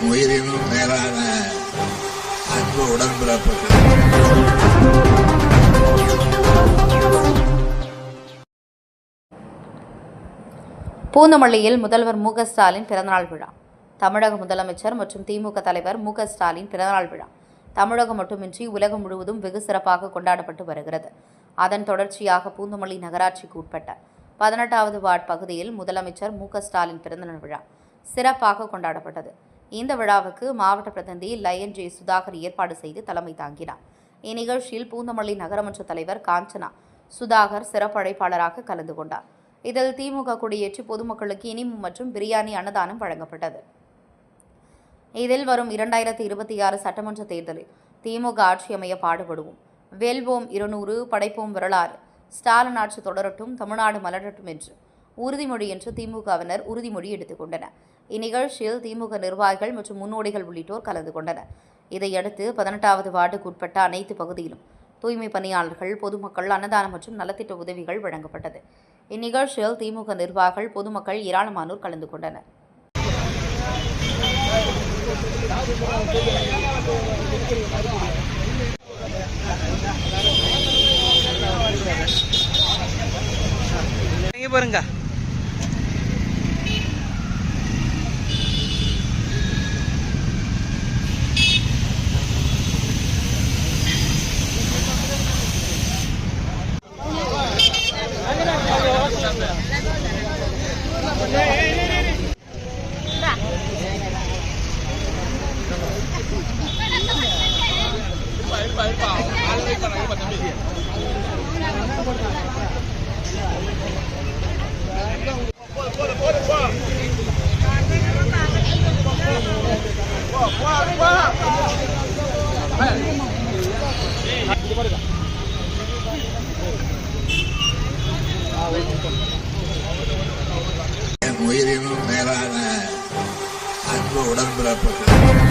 என் உயிரினும் மேலான அன்பு உடன்பிறப்புகள். பூந்தமல்லியில் முதல்வர் மு.க.ஸ்டாலின் பிறந்தநாள் விழா. தமிழக முதலமைச்சர் மற்றும் திமுக தலைவர் மு.க.ஸ்டாலின் பிறந்தநாள் விழா தமிழகம் மட்டுமின்றி உலகம் முழுவதும் வெகு சிறப்பாக கொண்டாடப்பட்டு வருகிறது. அதன் தொடர்ச்சியாக பூந்தமல்லி நகராட்சிக்கு உட்பட்ட 18வது வார்டு பகுதியில் முதலமைச்சர் மு.க.ஸ்டாலின் பிறந்தநாள் விழா சிறப்பாக கொண்டாடப்பட்டது. இந்த விழாவுக்கு மாவட்ட பிரதிநிதி லயன் ஜே சுதாகர் ஏற்பாடு செய்து தலைமை தாங்கினார். இந்நிகழ்ச்சியில் பூந்தமல்லி நகரமன்ற தலைவர் காஞ்சனா சுதாகர் சிறப்பு அழைப்பாளராக கலந்து கொண்டார். இதில் திமுக கொடியேற்றி பொதுமக்களுக்கு இனிப்பு மற்றும் பிரியாணி அன்னதானம் வழங்கப்பட்டது. இதில் வரும் 2026 சட்டமன்ற தேர்தலில் திமுக ஆட்சி அமைய பாடுபடுவோம், வெல்வோம் 200, படைப்போம் வரலாறு, ஸ்டாலின் ஆட்சி தொடரட்டும், தமிழ்நாடு மலரட்டும் என்று உறுதிமொழி என்று திமுகவினர் உறுதிமொழி எடுத்துக் கொண்டனர். இந்நிகழ்ச்சியில் திமுக நிர்வாகிகள் மற்றும் முன்னோடிகள் உள்ளிட்டோர் கலந்து கொண்டனர். இதையடுத்து 18வது வார்டுக்கு உட்பட்ட அனைத்து பகுதியிலும் தூய்மை பணியாளர்கள், பொதுமக்கள் அன்னதானம் மற்றும் நலத்திட்ட உதவிகள் வழங்கப்பட்டது. இந்நிகழ்ச்சியில் திமுக நிர்வாகிகள், பொதுமக்கள் ஏராளமானோர் கலந்து கொண்டனர். பாருங்க என் உயிரினும் மேலான அன்பு உடன்பிறப்புகள்.